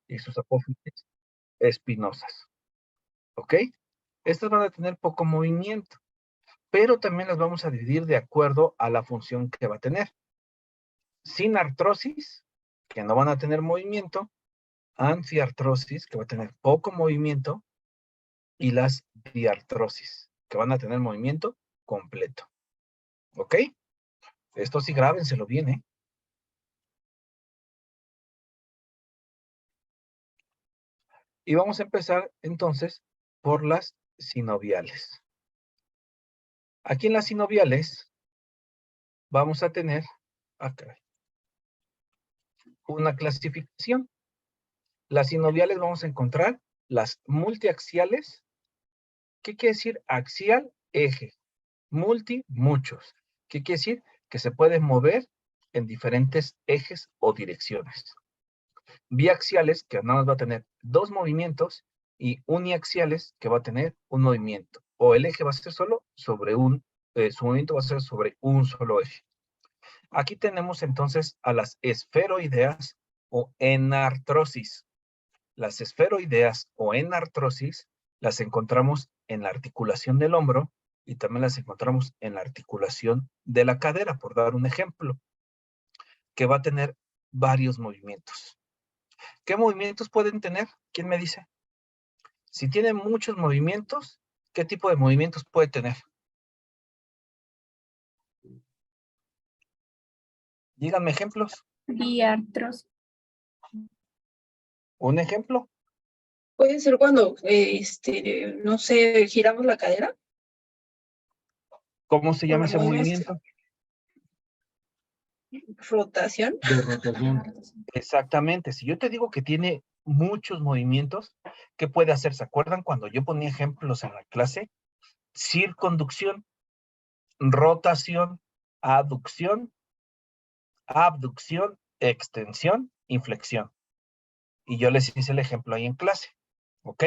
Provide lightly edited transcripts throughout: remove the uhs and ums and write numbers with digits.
y sus apófisis espinosas. ¿Ok? Estas van a tener poco movimiento, pero también las vamos a dividir de acuerdo a la función que va a tener. Sin artrosis, que no van a tener movimiento, anfiartrosis, que va a tener poco movimiento, y las diartrosis, que van a tener movimiento completo. ¿Ok? Esto sí, grábenselo bien, ¿eh? Y vamos a empezar entonces por las sinoviales. Aquí en las sinoviales vamos a tener una clasificación. Las sinoviales vamos a encontrar las multiaxiales. ¿Qué quiere decir axial? Eje. Multi, muchos. ¿Qué quiere decir? Que se pueden mover en diferentes ejes o direcciones. Biaxiales, que nada más va a tener dos movimientos, y uniaxiales, que va a tener un movimiento. O el eje va a ser solo sobre su movimiento va a ser sobre un solo eje. Aquí tenemos entonces a las esferoideas o enartrosis. Las esferoideas o enartrosis las encontramos en la articulación del hombro y también las encontramos en la articulación de la cadera, por dar un ejemplo, que va a tener varios movimientos. ¿Qué movimientos pueden tener? ¿Quién me dice? Si tiene muchos movimientos, ¿qué tipo de movimientos puede tener? Díganme ejemplos. Diartrosis. ¿Un ejemplo? Puede ser cuando, no sé, giramos la cadera. ¿Cómo se llama ese Movemos. movimiento? Rotación. De rotación. Exactamente. Si yo te digo que tiene muchos movimientos, ¿qué puede hacer? ¿Se acuerdan cuando yo ponía ejemplos en la clase? Circunducción, rotación, aducción, abducción, extensión, inflexión. Y yo les hice el ejemplo ahí en clase. ¿Ok?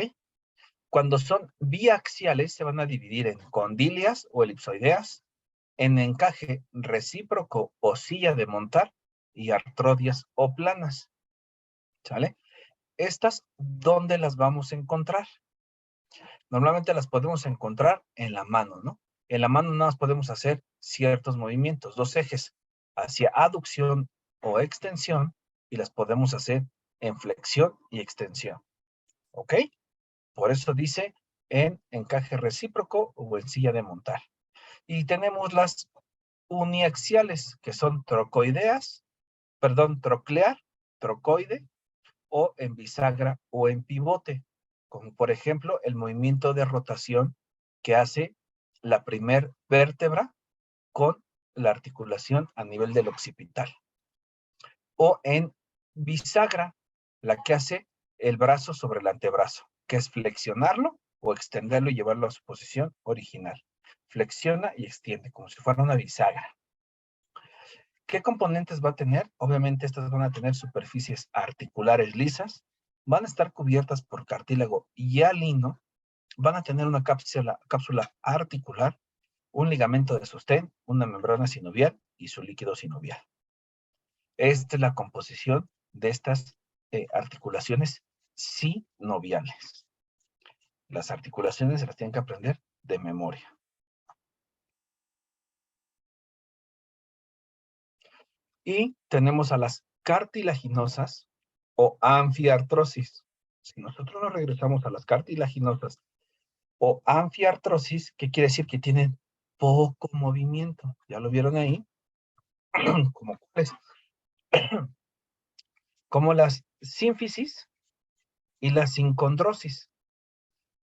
Cuando son biaxiales, se van a dividir en condilias o elipsoideas, en encaje recíproco o silla de montar, y artrodias o planas. ¿Sale? Estas, ¿dónde las vamos a encontrar? Normalmente las podemos encontrar en la mano, ¿no? En la mano nada más podemos hacer ciertos movimientos, dos ejes, hacia aducción o extensión, y las podemos hacer en flexión y extensión. ¿Ok? Por eso dice en encaje recíproco o en silla de montar. Y tenemos las uniaxiales, que son troclear, trocoide, o en bisagra o en pivote, como por ejemplo el movimiento de rotación que hace la primer vértebra con la articulación a nivel del occipital. O en bisagra, la que hace el brazo sobre el antebrazo, que es flexionarlo o extenderlo y llevarlo a su posición original. Flexiona y extiende, como si fuera una bisagra. ¿Qué componentes va a tener? Obviamente estas van a tener superficies articulares lisas, van a estar cubiertas por cartílago hialino, van a tener una cápsula articular, un ligamento de sostén, una membrana sinovial y su líquido sinovial. Esta es la composición de estas articulaciones sinoviales. Las articulaciones se las tienen que aprender de memoria. Y tenemos a las cartilaginosas o anfiartrosis. Si nosotros nos regresamos a las cartilaginosas o anfiartrosis, ¿qué quiere decir? Que tienen poco movimiento. ¿Ya lo vieron ahí? Como cuáles, como las sínfisis y la sincondrosis.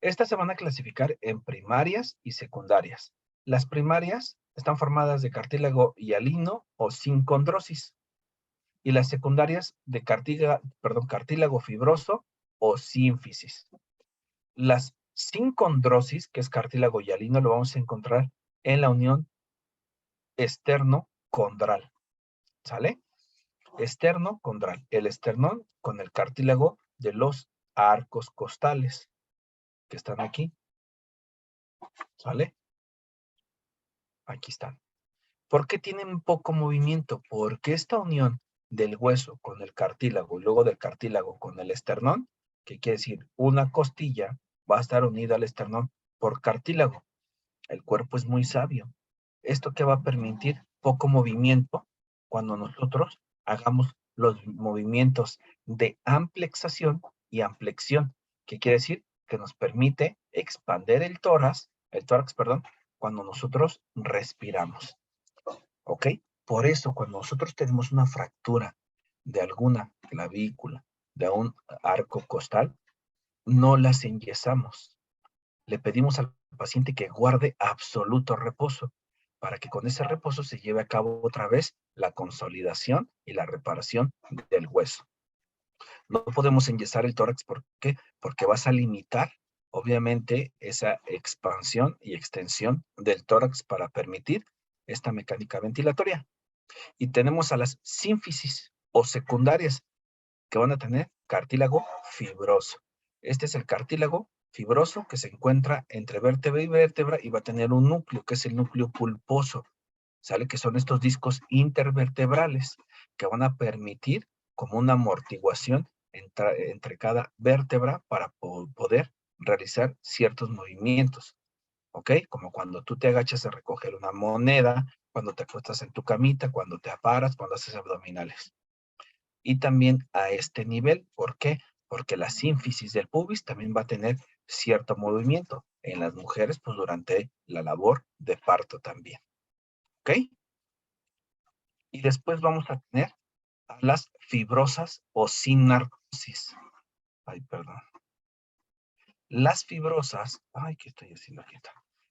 Estas se van a clasificar en primarias y secundarias. Las primarias están formadas de cartílago hialino o sincondrosis, y las secundarias de cartílago fibroso o sínfisis. Las sincondrosis, que es cartílago hialino, lo vamos a encontrar en la unión esterno-condral. ¿Sale? Esterno-condral. El esternón con el cartílago de los arcos costales, que están aquí. ¿Sale? Aquí están. ¿Por qué tienen poco movimiento? Porque esta unión del hueso con el cartílago y luego del cartílago con el esternón, que quiere decir una costilla va a estar unida al esternón por cartílago. El cuerpo es muy sabio. ¿Esto qué va a permitir? Poco movimiento cuando nosotros hagamos los movimientos de amplexación y amplexión, que quiere decir que nos permite expander el tórax, perdón, cuando nosotros respiramos. ¿Ok? Por eso, cuando nosotros tenemos una fractura de alguna clavícula, de un arco costal, no las enyesamos. Le pedimos al paciente que guarde absoluto reposo para que con ese reposo se lleve a cabo otra vez la consolidación y la reparación del hueso. No podemos enyesar el tórax, ¿por qué? Porque vas a limitar, obviamente, esa expansión y extensión del tórax para permitir esta mecánica ventilatoria. Y tenemos a las sínfisis o secundarias que van a tener cartílago fibroso. Este es el cartílago fibroso que se encuentra entre vértebra y vértebra y va a tener un núcleo, que es el núcleo pulposo, ¿sale? Que son estos discos intervertebrales que van a permitir como una amortiguación entre cada vértebra para poder realizar ciertos movimientos, ¿ok? Como cuando tú te agachas a recoger una moneda, cuando te acuestas en tu camita, cuando te paras, cuando haces abdominales. Y también a este nivel, ¿por qué? Porque la sínfisis del pubis también va a tener cierto movimiento en las mujeres, pues durante la labor de parto también, ¿ok? Y después vamos a tener a las fibrosas o sinartrosis. Ay, perdón. Las fibrosas, ay, ¿qué estoy haciendo aquí?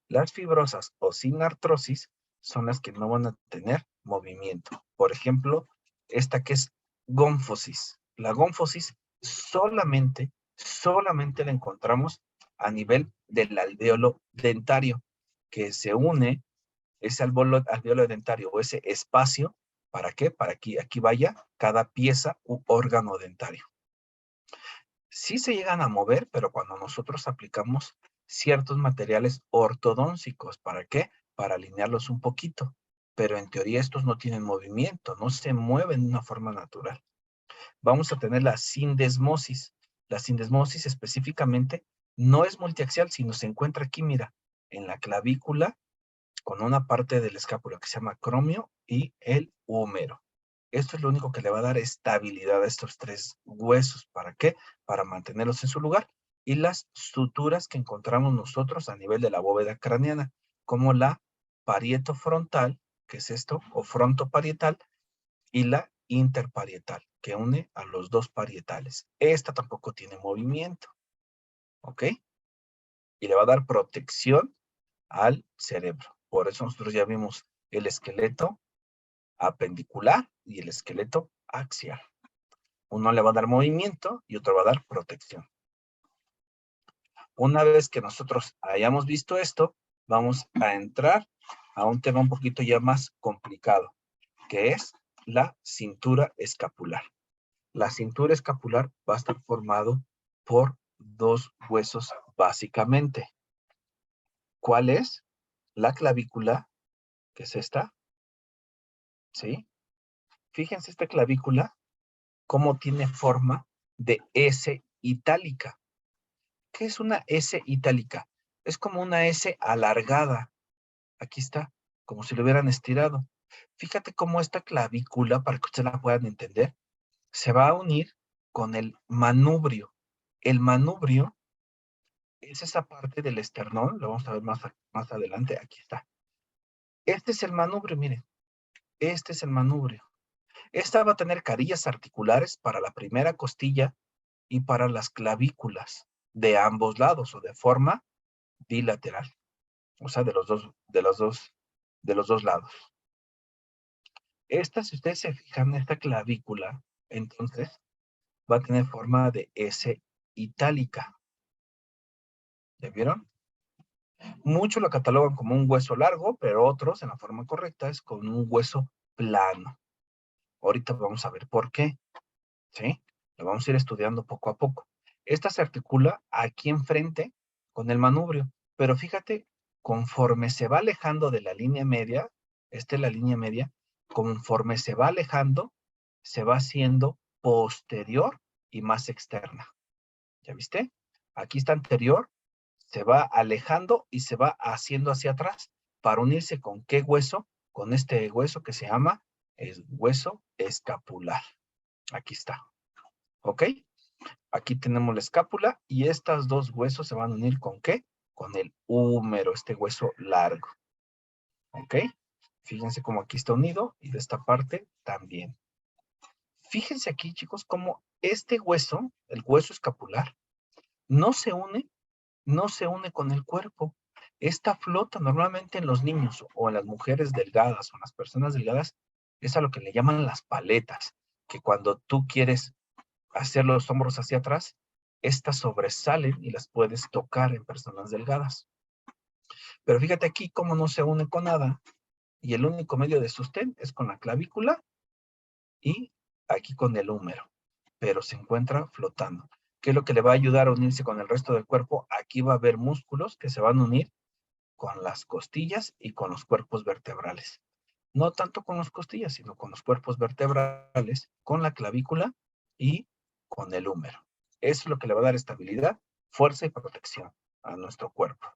Las fibrosas o sinartrosis son las que no van a tener movimiento. Por ejemplo, esta que es gónfosis. La gónfosis solamente la encontramos a nivel del alveolo dentario, que se une ese alveolo dentario o ese espacio, ¿para qué? Para que aquí vaya cada pieza u órgano dentario. Sí se llegan a mover, pero cuando nosotros aplicamos ciertos materiales ortodóncicos, ¿para qué? Para alinearlos un poquito. Pero en teoría estos no tienen movimiento, no se mueven de una forma natural. Vamos a tener la sindesmosis. La sindesmosis específicamente no es multiaxial, sino se encuentra aquí, mira, en la clavícula con una parte del escápulo que se llama cromio y el húmero. Esto es lo único que le va a dar estabilidad a estos tres huesos. ¿Para qué? Para mantenerlos en su lugar. Y las suturas que encontramos nosotros a nivel de la bóveda craneana, como la parietofrontal, que es esto, o frontoparietal, y la interparietal, que une a los dos parietales. Esta tampoco tiene movimiento, ¿ok? Y le va a dar protección al cerebro. Por eso nosotros ya vimos el esqueleto apendicular y el esqueleto axial. Uno le va a dar movimiento y otro va a dar protección. Una vez que nosotros hayamos visto esto, vamos a entrar a un tema un poquito ya más complicado, que es la cintura escapular. La cintura escapular va a estar formado por dos huesos básicamente. ¿Cuál es? La clavícula, que es esta, ¿sí? Fíjense esta clavícula, cómo tiene forma de S itálica. ¿Qué es una S itálica? Es como una S alargada. Aquí está, como si lo hubieran estirado. Fíjate cómo esta clavícula, para que ustedes la puedan entender, se va a unir con el manubrio. El manubrio es esa parte del esternón, lo vamos a ver más adelante, aquí está. Este es el manubrio, miren, este es el manubrio. Esta va a tener carillas articulares para la primera costilla y para las clavículas de ambos lados o de forma bilateral, o sea, de los dos lados. Esta, si ustedes se fijan, esta clavícula, entonces, va a tener forma de S itálica. ¿Ya vieron? Muchos lo catalogan como un hueso largo, pero otros, en la forma correcta, es con un hueso plano. Ahorita vamos a ver por qué, ¿sí? Lo vamos a ir estudiando poco a poco. Esta se articula aquí enfrente con el manubrio, pero fíjate, conforme se va alejando de la línea media, esta es la línea media, conforme se va alejando, se va haciendo posterior y más externa. ¿Ya viste? Aquí está anterior, se va alejando y se va haciendo hacia atrás para unirse con qué hueso, con este hueso que se llama el hueso escapular. Aquí está. ¿Ok? Aquí tenemos la escápula y estos dos huesos se van a unir ¿con qué? Con el húmero, este hueso largo. ¿Ok? Fíjense cómo aquí está unido y de esta parte también. Fíjense aquí, chicos, cómo este hueso, el hueso escapular, no se une con el cuerpo. Esta flota normalmente en los niños o en las mujeres delgadas o en las personas delgadas es a lo que le llaman las paletas, que cuando tú quieres hacer los hombros hacia atrás, estas sobresalen y las puedes tocar en personas delgadas. Pero fíjate aquí cómo no se une con nada y el único medio de sostén es con la clavícula y aquí con el húmero, pero se encuentra flotando. ¿Qué es lo que le va a ayudar a unirse con el resto del cuerpo? Aquí va a haber músculos que se van a unir con las costillas y con los cuerpos vertebrales. No tanto con las costillas, sino con los cuerpos vertebrales, con la clavícula y con el húmero. Eso es lo que le va a dar estabilidad, fuerza y protección a nuestro cuerpo.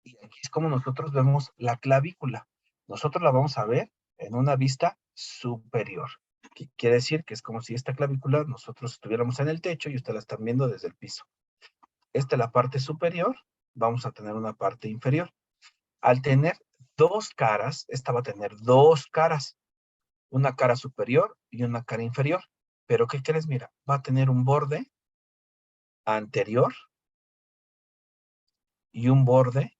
Y aquí es como nosotros vemos la clavícula. Nosotros la vamos a ver en una vista superior. Que quiere decir que es como si esta clavícula nosotros estuviéramos en el techo y ustedes la están viendo desde el piso. Esta es la parte superior, vamos a tener una parte inferior. Al tener dos caras, esta va a tener dos caras, una cara superior y una cara inferior. Pero ¿qué crees? Mira, va a tener un borde anterior y un borde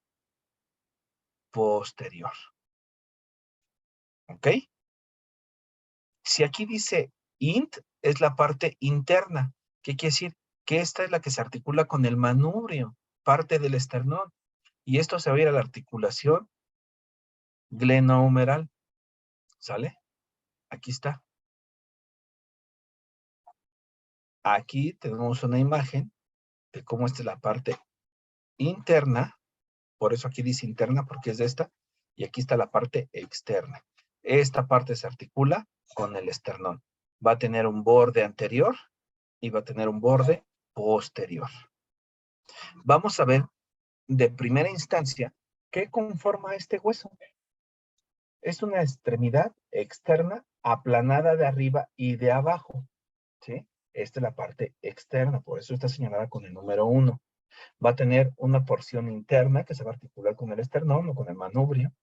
posterior. ¿Ok? Si aquí dice int, es la parte interna. ¿Qué quiere decir? Que esta es la que se articula con el manubrio, parte del esternón. Y esto se va a ir a la articulación glenohumeral. ¿Sale? Aquí está. Aquí tenemos una imagen de cómo esta es la parte interna. Por eso aquí dice interna, porque es de esta. Y aquí está la parte externa. Esta parte se articula con el esternón. Va a tener un borde anterior y va a tener un borde posterior. Vamos a ver de primera instancia qué conforma este hueso. Es una extremidad externa aplanada de arriba y de abajo, ¿sí? Esta es la parte externa, por eso está señalada con el número 1. Va a tener una porción interna que se va a articular con el esternón o con el manubrio.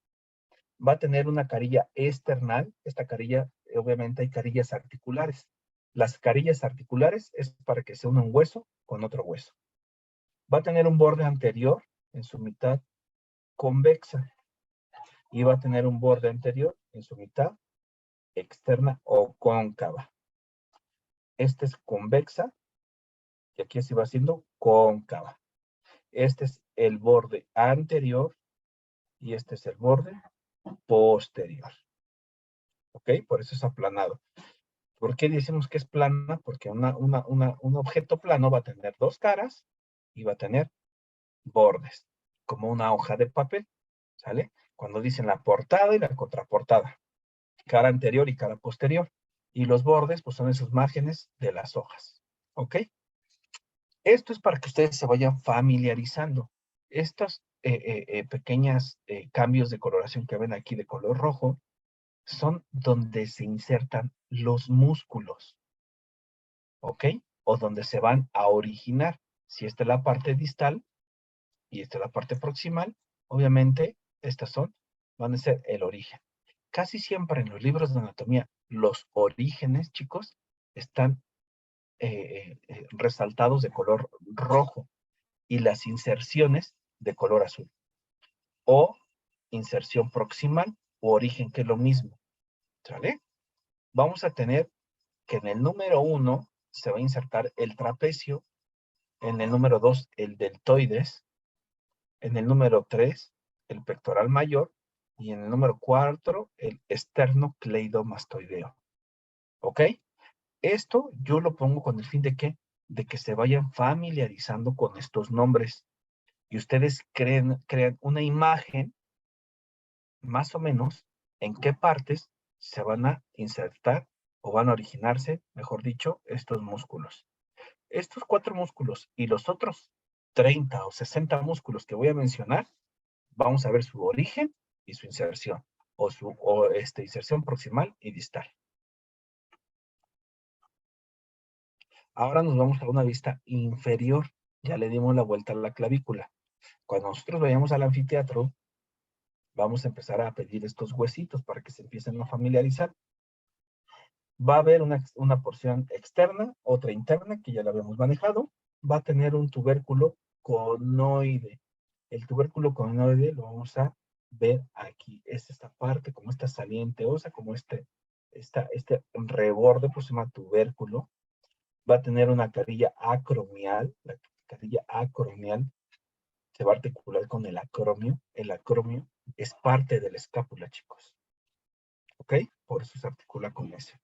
Va a tener una carilla external. Esta carilla, obviamente hay carillas articulares. Las carillas articulares es para que se una un hueso con otro hueso. Va a tener un borde anterior en su mitad convexa y va a tener un borde anterior en su mitad externa o cóncava. Esta es convexa y aquí se va haciendo cóncava. Este es el borde anterior y este es el borde posterior. ¿Ok? Por eso es aplanado. ¿Por qué decimos que es plana? Porque un objeto plano va a tener dos caras y va a tener bordes, como una hoja de papel, ¿sale? Cuando dicen la portada y la contraportada, cara anterior y cara posterior. Y los bordes, pues son esos márgenes de las hojas, ¿ok? Esto es para que ustedes se vayan familiarizando. Estos pequeños cambios de coloración que ven aquí de color rojo son donde se insertan los músculos, ¿ok? O donde se van a originar. Si esta es la parte distal y esta es la parte proximal, obviamente estas van a ser el origen. Casi siempre en los libros de anatomía, los orígenes, chicos, están resaltados de color rojo y las inserciones de color azul. O inserción proximal o origen, que es lo mismo. ¿Sale? Vamos a tener que en el número 1 se va a insertar el trapecio, en el número 2 el deltoides, en el número 3 el pectoral mayor y en el número 4 el esternocleidomastoideo. ¿Ok? Esto yo lo pongo con el fin de que se vayan familiarizando con estos nombres y ustedes crean una imagen más o menos en qué partes se van a insertar o van a originarse, mejor dicho, estos músculos. Estos 4 músculos y los otros 30 o 60 músculos que voy a mencionar, vamos a ver su origen y su inserción, o inserción proximal y distal. Ahora nos vamos a una vista inferior. Ya le dimos la vuelta a la clavícula. Cuando nosotros vayamos al anfiteatro, vamos a empezar a pedir estos huesitos para que se empiecen a familiarizar. Va a haber una porción externa, otra interna, que ya la habíamos manejado. Va a tener un tubérculo conoide. El tubérculo conoide lo vamos a ver aquí. Es esta parte, como esta saliente ósea, como este reborde, pues se llama tubérculo. Va a tener una carilla acromial. La carilla acromial se va a articular con el acromio. El acromio es parte de la escápula, chicos. ¿Ok? Por eso se articula con ese.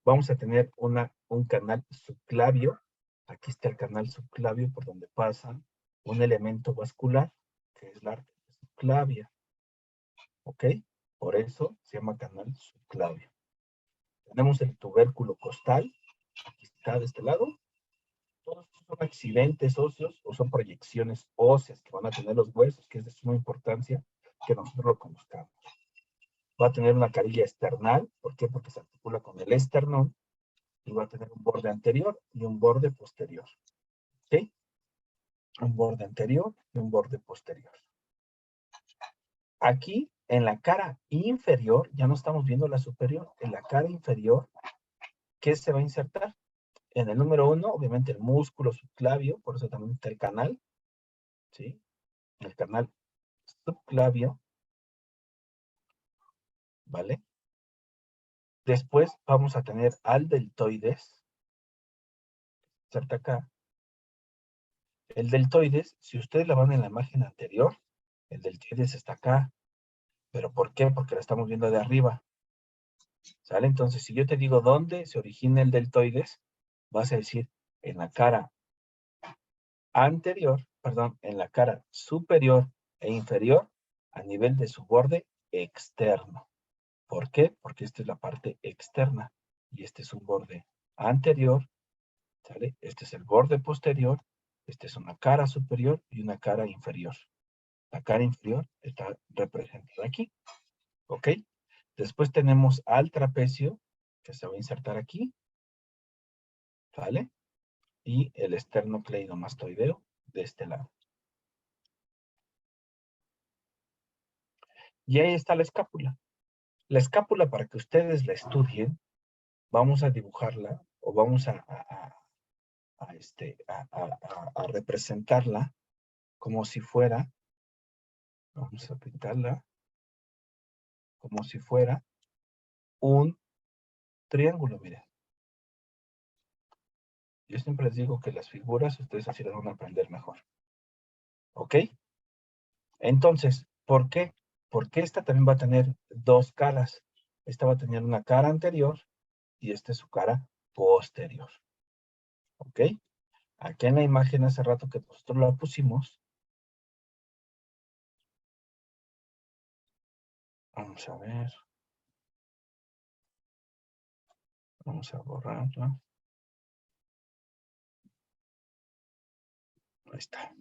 Vamos a tener un canal subclavio. Aquí está el canal subclavio por donde pasa un elemento vascular, que es la arteria subclavia. ¿Ok? Por eso se llama canal subclavio. Tenemos el tubérculo costal. Aquí está de este lado. Todos estos son accidentes óseos o son proyecciones óseas que van a tener los huesos, que es de suma importancia que nosotros lo conozcamos. Va a tener una carilla external. ¿Por qué? Porque se articula con el esternón. Y va a tener un borde anterior y un borde posterior. ¿Ok? Un borde anterior y un borde posterior. Aquí, en la cara inferior, ya no estamos viendo la superior. En la cara inferior, ¿qué se va a insertar? En el número 1, obviamente el músculo subclavio, por eso también está el canal. ¿Sí? El canal subclavio. ¿Vale? Después vamos a tener al deltoides. Inserta acá. El deltoides, si ustedes la van en la imagen anterior, el deltoides está acá. ¿Pero por qué? Porque la estamos viendo de arriba. ¿Sale? Entonces, si yo te digo dónde se origina el deltoides, vas a decir en la cara anterior, perdón, en la cara superior e inferior a nivel de su borde externo. ¿Por qué? Porque esta es la parte externa y este es un borde anterior, ¿sale? Este es el borde posterior, esta es una cara superior y una cara inferior. La cara inferior está representada aquí, ¿ok? Después tenemos al trapecio, que se va a insertar aquí, ¿vale? Y el esternocleidomastoideo de este lado. Y ahí está la escápula. La escápula, para que ustedes la estudien, vamos a dibujarla o vamos a representarla como si fuera, vamos a pintarla como si fuera un triángulo, miren. Yo siempre les digo que las figuras ustedes así las van a aprender mejor. ¿Ok? Entonces, ¿por qué? Porque esta también va a tener dos caras. Esta va a tener una cara anterior y esta es su cara posterior. ¿Ok? Aquí en la imagen hace rato que nosotros la pusimos. Vamos a ver. Vamos a borrarla. Ahí está.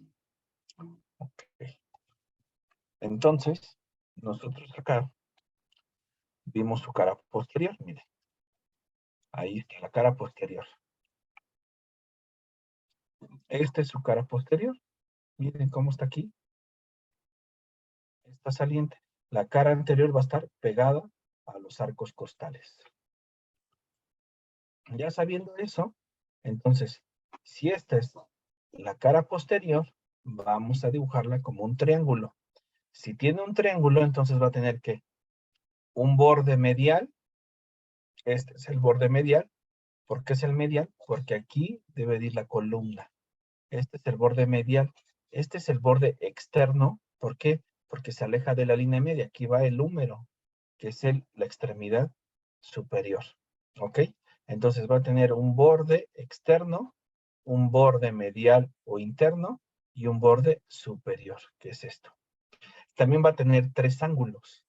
Ok. Entonces, nosotros acá vimos su cara posterior. Miren. Ahí está la cara posterior. Esta es su cara posterior. Miren cómo está aquí. Está saliente. La cara anterior va a estar pegada a los arcos costales. Ya sabiendo eso, entonces, si esta es la cara posterior, vamos a dibujarla como un triángulo. Si tiene un triángulo, entonces va a tener que un borde medial. Este es el borde medial. ¿Por qué es el medial? Porque aquí debe de ir la columna. Este es el borde medial. Este es el borde externo. ¿Por qué? Porque se aleja de la línea media. Aquí va el húmero, que es la extremidad superior. ¿Ok? Entonces va a tener un borde externo, un borde medial o interno y un borde superior, que es esto. También va a tener tres ángulos.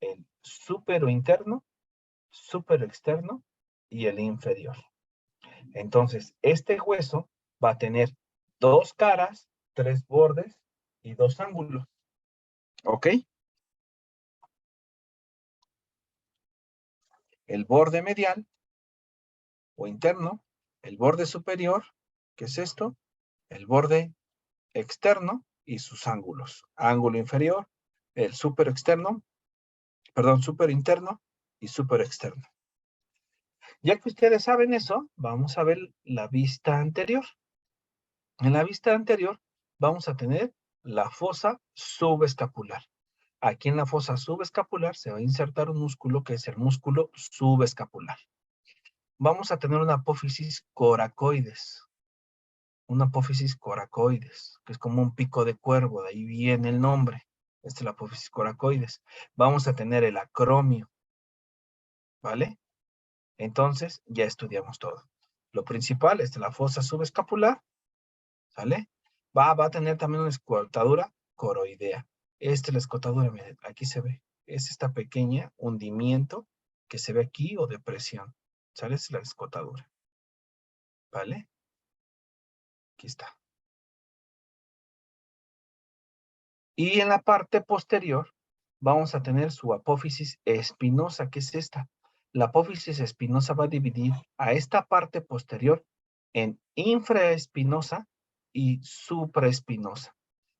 El supero interno, supero externo y el inferior. Entonces, este hueso va a tener 2 caras, 3 bordes y 2 ángulos. ¿Ok? El borde medial o interno, el borde superior, que es esto, el borde externo y sus ángulos. Ángulo inferior, el súper externo, perdón, súper interno y súper externo. Ya que ustedes saben eso, vamos a ver la vista anterior. En la vista anterior vamos a tener la fosa subescapular. Aquí en la fosa subescapular se va a insertar un músculo que es el músculo subescapular. Vamos a tener una apófisis coracoides. Una apófisis coracoides, que es como un pico de cuervo, de ahí viene el nombre. Esta es la apófisis coracoides. Vamos a tener el acromio, ¿vale? Entonces, ya estudiamos todo. Lo principal es la fosa subescapular, ¿sale? Va a tener también una escotadura coroidea. Esta es la escotadura, miren, aquí se ve. Es esta pequeña hundimiento que se ve aquí o depresión. ¿Sale? Es la escotadura. ¿Vale? Aquí está. Y en la parte posterior vamos a tener su apófisis espinosa, que es esta. La apófisis espinosa va a dividir a esta parte posterior en infraespinosa y supraespinosa.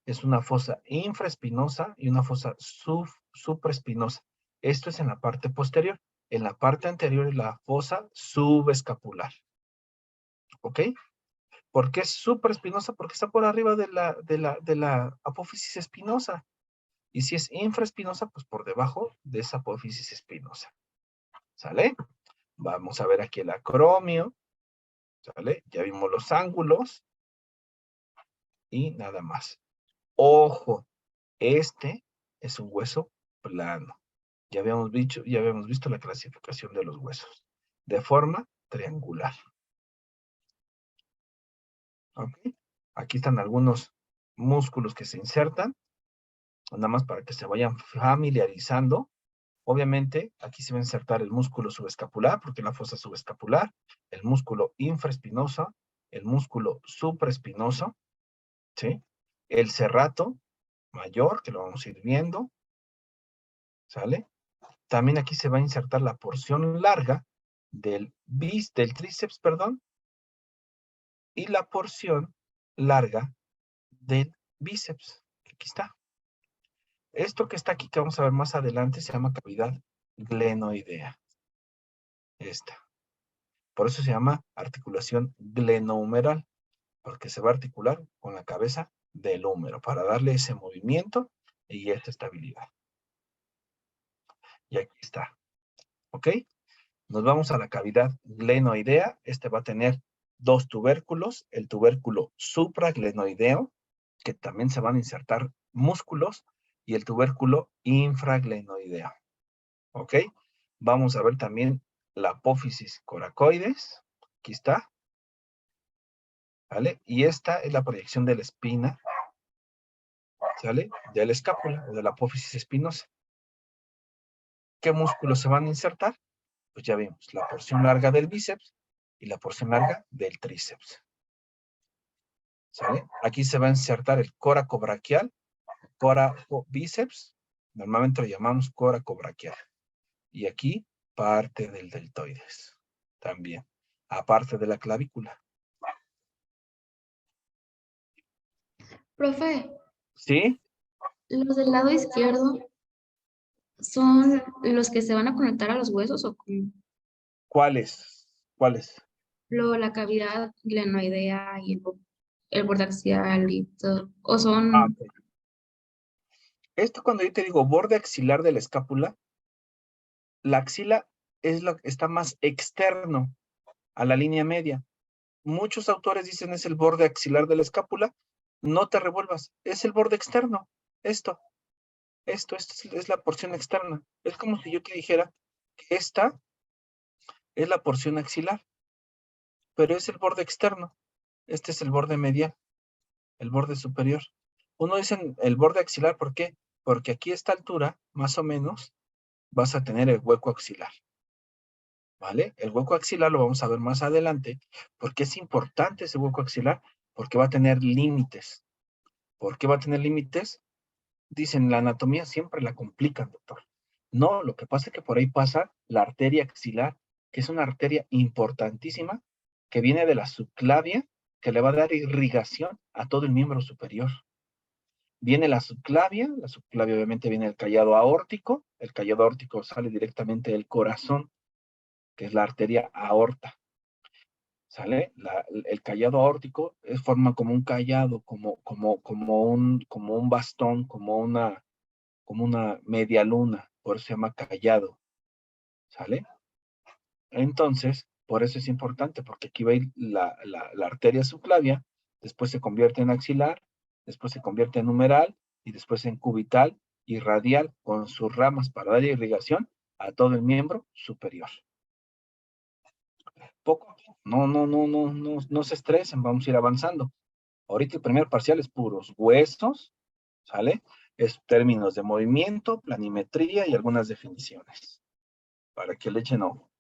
Es una fosa infraespinosa y una fosa supraespinosa. Esto es en la parte posterior. En la parte anterior es la fosa subescapular. ¿Ok? ¿Por qué es supraespinosa? Porque está por arriba de la apófisis espinosa. Y si es infraespinosa, pues por debajo de esa apófisis espinosa. ¿Sale? Vamos a ver aquí el acromio. ¿Sale? Ya vimos los ángulos. Y nada más. Ojo, este es un hueso plano. Ya habíamos visto la clasificación de los huesos. De forma triangular. ¿Ok? Aquí están algunos músculos que se insertan. Nada más para que se vayan familiarizando. Obviamente, aquí se va a insertar el músculo subescapular, porque es la fosa subescapular, el músculo infraespinoso, el músculo supraespinoso, ¿sí? El serrato mayor, que lo vamos a ir viendo, ¿sale? También aquí se va a insertar la porción larga del tríceps, perdón, y la porción larga del bíceps. Aquí está. Esto que está aquí, que vamos a ver más adelante, se llama cavidad glenoidea. Esta. Por eso se llama articulación glenohumeral, porque se va a articular con la cabeza del húmero, para darle ese movimiento y esta estabilidad. Y aquí está. ¿Ok? Nos vamos a la cavidad glenoidea. Este va a tener 2 tubérculos, el tubérculo supraglenoideo, que también se van a insertar músculos, y el tubérculo infraglenoideo. ¿Ok? Vamos a ver también la apófisis coracoides. Aquí está. ¿Vale? Y esta es la proyección de la espina, ¿sale? De la escápula o de la apófisis espinosa. ¿Qué músculos se van a insertar? Pues ya vimos, la porción larga del bíceps y la porción larga del tríceps. ¿Sale? Aquí se va a insertar el coracobraquial, coracobíceps, normalmente lo llamamos coracobraquial. Y aquí parte del deltoides, también, aparte de la clavícula. Profe, ¿Sí? ¿los del lado izquierdo son los que se van a conectar a los huesos o con ¿Cuáles? ¿Cuáles? la cavidad glenoidea y el borde axial y todo? ¿O Ah, son, ok. Esto cuando yo te digo borde axilar de la escápula, la axila está más externo a la línea media. Muchos autores dicen es el borde axilar de la escápula. No te revuelvas, es el borde externo. Esto es la porción externa. Es como si yo te dijera que esta es la porción axilar, pero es el borde externo. Este es el borde medial, el borde superior. Uno dice el borde axilar, ¿por qué? Porque aquí a esta altura, más o menos, vas a tener el hueco axilar. ¿vale? El hueco axilar lo vamos a ver más adelante, porque es importante ese hueco axilar, porque va a tener límites. ¿Por qué va a tener límites? Dicen, la anatomía siempre la complican, doctor. No, lo que pasa es que por ahí pasa la arteria axilar, que es una arteria importantísima, que viene de la subclavia, que le va a dar irrigación a todo el miembro superior. Viene la subclavia obviamente viene el callado aórtico sale directamente del corazón, que es la arteria aorta, ¿sale? El callado aórtico forma como un callado, como un bastón, como una media luna, por eso se llama callado, ¿sale? Entonces, por eso es importante, porque aquí va a ir la arteria subclavia, después se convierte en axilar, después se convierte en humeral, y después en cubital y radial, con sus ramas para dar irrigación a todo el miembro superior. Poco, no se estresen, vamos a ir avanzando. Ahorita el primer parcial es puros huesos, ¿sale? Es términos de movimiento, planimetría y algunas definiciones, para que le echen ojo.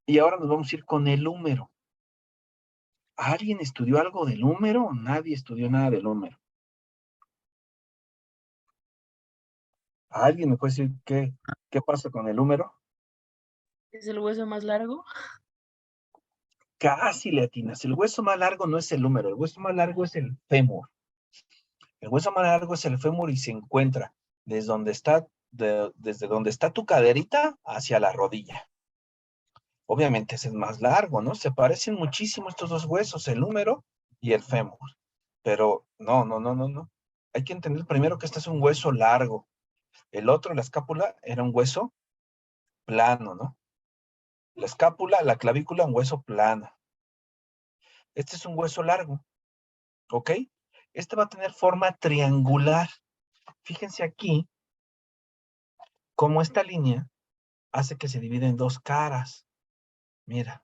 Y ahora nos vamos a ir con el húmero. ¿Alguien estudió algo del húmero? Nadie estudió nada del húmero. ¿Alguien me puede decir qué pasa con el húmero? ¿Es el hueso más largo? Casi le atinas. El hueso más largo no es el húmero, el hueso más largo es el fémur. El hueso más largo es el fémur y se encuentra desde donde está tu caderita hacia la rodilla. Obviamente es el más largo, ¿no? Se parecen muchísimo estos dos huesos, el húmero y el fémur. Pero no. Hay que entender primero que este es un hueso largo. El otro, la escápula, era un hueso plano, ¿no? La escápula, la clavícula, un hueso plano. Este es un hueso largo, ¿ok? Este va a tener forma triangular. Fíjense aquí cómo esta línea hace que se divida en dos caras. Mira,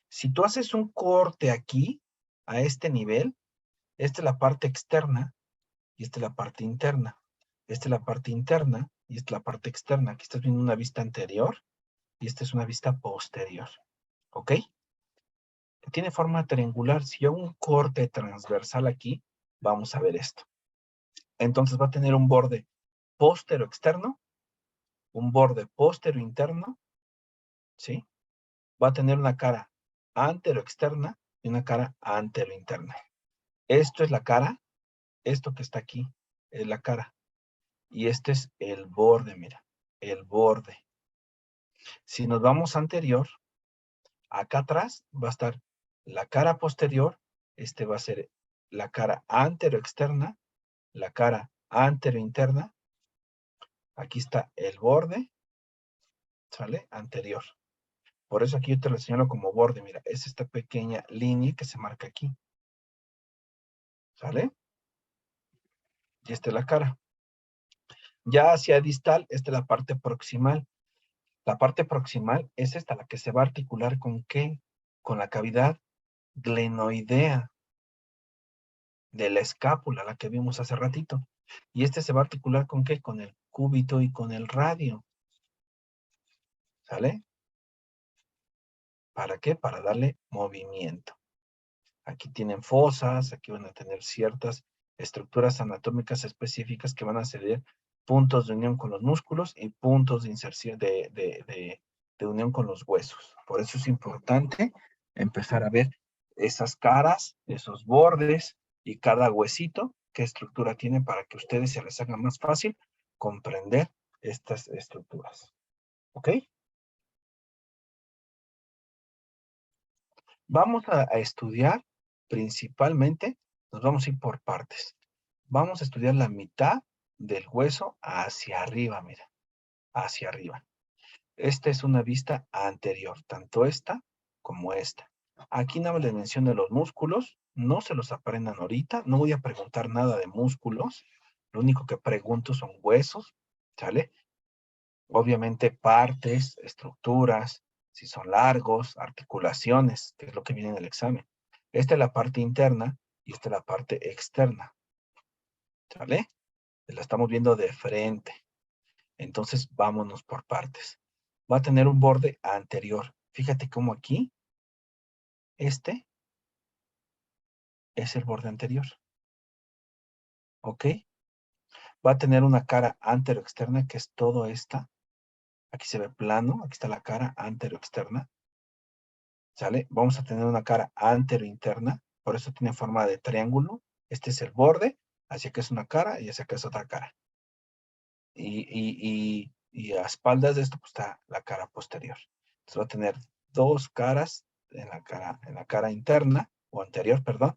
si tú haces un corte aquí, a este nivel, esta es la parte externa y esta es la parte interna. Esta es la parte interna y esta es la parte externa. Aquí estás viendo una vista anterior y esta es una vista posterior, ¿ok? Tiene forma triangular. Si yo hago un corte transversal aquí, vamos a ver esto. Entonces va a tener un borde póstero externo, un borde póstero interno, ¿sí? Va a tener una cara antero externa y una cara antero interna. Esto es la cara, esto que está aquí es la cara. Y este es el borde, mira, el borde. Si nos vamos anterior, acá atrás va a estar la cara posterior, este va a ser la cara antero externa, la cara antero interna, aquí está el borde, ¿sale? Anterior. Por eso aquí yo te lo señalo como borde, mira, es esta pequeña línea que se marca aquí, ¿sale? Y esta es la cara. Ya hacia distal, esta es la parte proximal. La parte proximal es esta, la que se va a articular ¿con qué? Con la cavidad glenoidea de la escápula, la que vimos hace ratito. Y este se va a articular ¿con qué? Con el cúbito y con el radio. ¿Sale? ¿Para qué? Para darle movimiento. Aquí tienen fosas, aquí van a tener ciertas estructuras anatómicas específicas que van a ser puntos de unión con los músculos y puntos de inserción de unión con los huesos. Por eso es importante empezar a ver esas caras, esos bordes y cada huesito, qué estructura tiene para que a ustedes se les haga más fácil comprender estas estructuras. ¿Ok? Vamos a estudiar principalmente, nos vamos a ir por partes. Vamos a estudiar la mitad del hueso hacia arriba, mira, hacia arriba. Esta es una vista anterior, tanto esta como esta. Aquí nada más les menciono los músculos, no se los aprendan ahorita, no voy a preguntar nada de músculos, lo único que pregunto son huesos, ¿sale? Obviamente partes, estructuras, si son largos, articulaciones, que es lo que viene en el examen. Esta es la parte interna y esta es la parte externa, ¿sale? La estamos viendo de frente. Entonces, vámonos por partes. va a tener un borde anterior. Fíjate cómo aquí, este es el borde anterior. ¿Ok? Va a tener una cara anteroexterna, que es todo esta. Aquí se ve plano, aquí está la cara anteroexterna. ¿Sale? Vamos a tener una cara anterointerna, por eso tiene forma de triángulo. Este es el borde, hacia acá es una cara y hacia acá es otra cara. Y a espaldas de esto pues, está la cara posterior. Entonces va a tener dos caras en la cara interna, o anterior, perdón,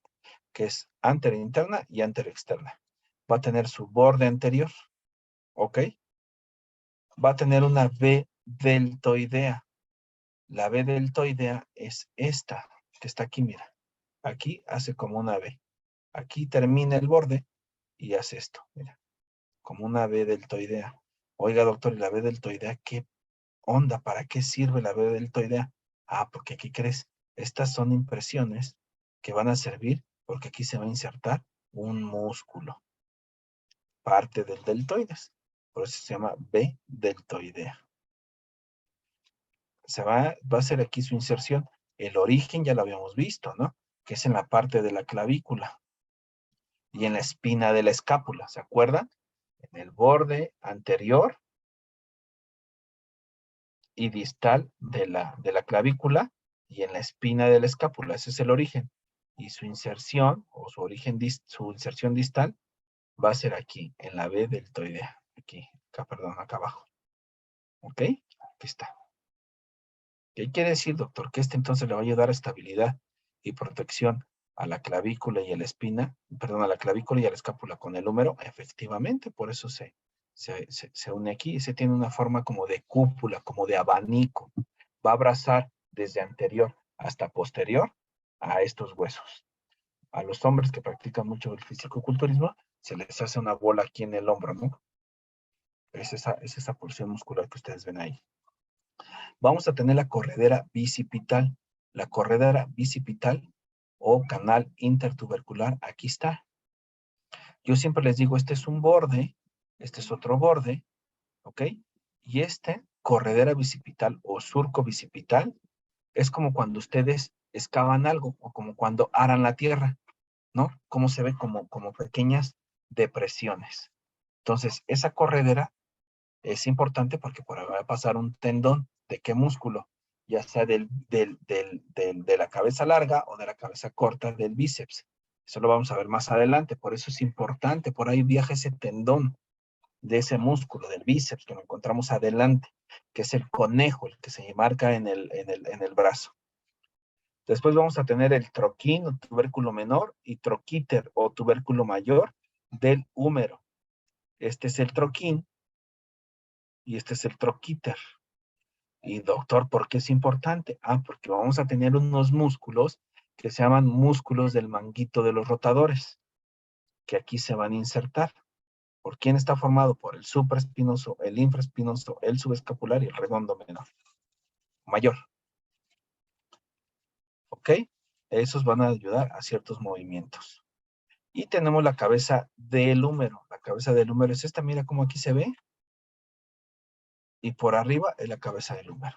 que es anterointerna y anteroexterna. Va a tener su borde anterior, ¿ok? Va a tener una V deltoidea. La V deltoidea es esta, que está aquí, mira. Aquí hace como una V. Aquí termina el borde y hace esto, mira, como una V deltoidea. Oiga, doctor, ¿y la V deltoidea qué onda? ¿Para qué sirve la V deltoidea? Ah, porque aquí crees, estas son impresiones que van a servir porque aquí se va a insertar un músculo, parte del deltoides. Por eso se llama V deltoidea. Va a ser aquí su inserción. El origen ya lo habíamos visto, ¿no? Que es en la parte de la clavícula y en la espina de la escápula, ¿se acuerdan? En el borde anterior y distal de la clavícula y en la espina de la escápula. Ese es el origen. Y su inserción, o su origen, su inserción distal, va a ser aquí, en la V deltoidea. Aquí, acá, perdón, acá abajo. ¿Ok? Aquí está. ¿Qué quiere decir, doctor? Que este entonces le va a ayudar a estabilidad y protección a la clavícula y a la espina, perdón, a la clavícula y a la escápula con el húmero. Efectivamente, por eso se une aquí y se tiene una forma como de cúpula, como de abanico. Va a abrazar desde anterior hasta posterior a estos huesos. A los hombres que practican mucho el fisicoculturismo, se les hace una bola aquí en el hombro, ¿no? Es esa porción muscular que ustedes ven ahí. Vamos a tener la corredera bicipital. La corredera bicipital o canal intertubercular, aquí está. Yo siempre les digo, este es un borde, este es otro borde, ¿ok? Y este, corredera bicipital o surco bicipital, es como cuando ustedes excavan algo o como cuando aran la tierra, ¿no? Como se ve como pequeñas depresiones. Entonces, esa corredera es importante porque por ahí va a pasar un tendón. ¿De qué músculo? Ya sea de la cabeza larga o de la cabeza corta del bíceps. Eso lo vamos a ver más adelante. Por eso es importante. Por ahí viaja ese tendón de ese músculo del bíceps que lo encontramos adelante, que es el conejo, el que se marca en el brazo. Después vamos a tener el troquín o tubérculo menor y troquíter o tubérculo mayor del húmero. Este es el troquín y este es el troquíter. Y doctor, ¿por qué es importante? Ah, porque vamos a tener unos músculos que se llaman músculos del manguito de los rotadores, que aquí se van a insertar. ¿Por quién está formado? Por el supraespinoso, el infraespinoso, el subescapular y el redondo menor, mayor. ¿Ok? Esos van a ayudar a ciertos movimientos. Y tenemos la cabeza del húmero. La cabeza del húmero es esta, mira cómo aquí se ve. Y por arriba es la cabeza del húmero.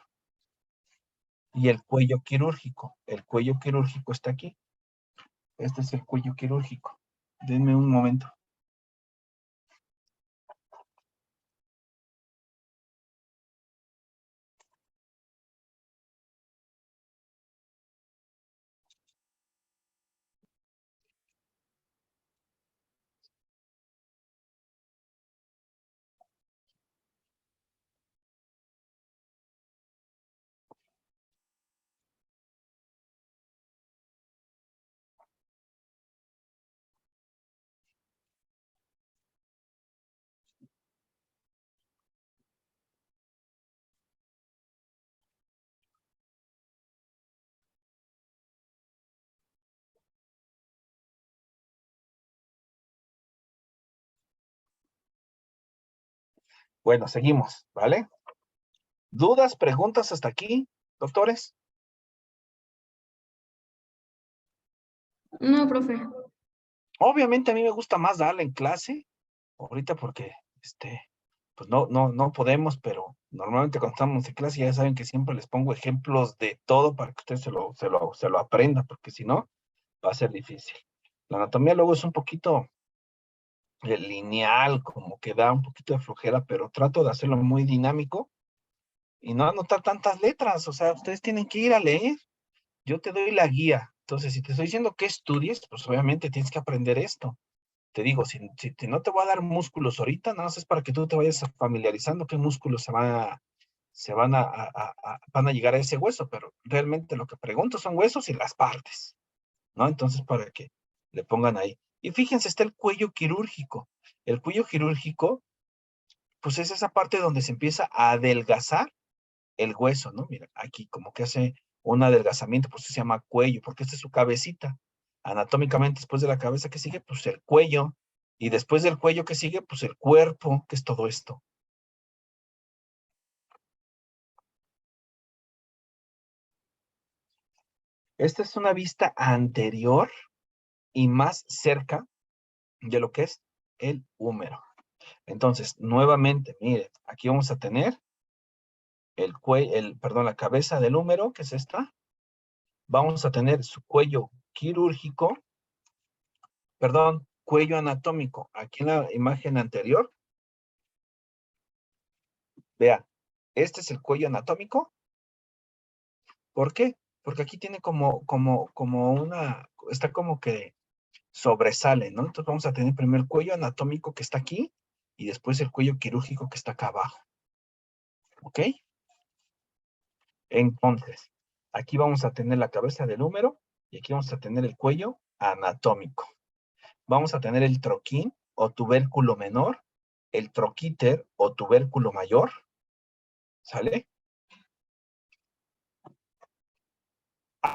Y el cuello quirúrgico. El cuello quirúrgico está aquí. Este es el cuello quirúrgico. Denme un momento. Bueno, seguimos, ¿vale? ¿Dudas, preguntas hasta aquí, doctores? No, profe. Obviamente a mí me gusta más darle en clase, ahorita porque, pues no podemos, pero normalmente cuando estamos en clase ya saben que siempre les pongo ejemplos de todo para que ustedes se lo aprendan, porque si no, va a ser difícil. La anatomía luego es un poquito lineal, como que da un poquito de flojera, pero trato de hacerlo muy dinámico y no anotar tantas letras, o sea, ustedes tienen que ir a leer. Yo te doy la guía. Entonces, si te estoy diciendo que estudies, pues obviamente tienes que aprender esto. Te digo, si no te voy a dar músculos ahorita, nada más es para que tú te vayas familiarizando qué músculos van a llegar a ese hueso, pero realmente lo que pregunto son huesos y las partes, ¿no? Entonces, para que le pongan ahí. Y fíjense, está el cuello quirúrgico. El cuello quirúrgico, pues es esa parte donde se empieza a adelgazar el hueso, ¿no? Mira, aquí como que hace un adelgazamiento, pues se llama cuello, porque esta es su cabecita. Anatómicamente, después de la cabeza que sigue, pues el cuello. Y después del cuello que sigue, pues el cuerpo, que es todo esto. Esta es una vista anterior y más cerca de lo que es el húmero. Entonces, nuevamente, miren, aquí vamos a tener la cabeza del húmero, que es esta. Vamos a tener su cuello quirúrgico, perdón, cuello anatómico. Aquí en la imagen anterior, vea, este es el cuello anatómico. ¿Por qué? Porque aquí tiene está como que sobresale, ¿no? Entonces vamos a tener primero el cuello anatómico que está aquí y después el cuello quirúrgico que está acá abajo. ¿Ok? Entonces, aquí vamos a tener la cabeza del húmero y aquí vamos a tener el cuello anatómico. Vamos a tener el troquín o tubérculo menor, el troquíter o tubérculo mayor, ¿sale?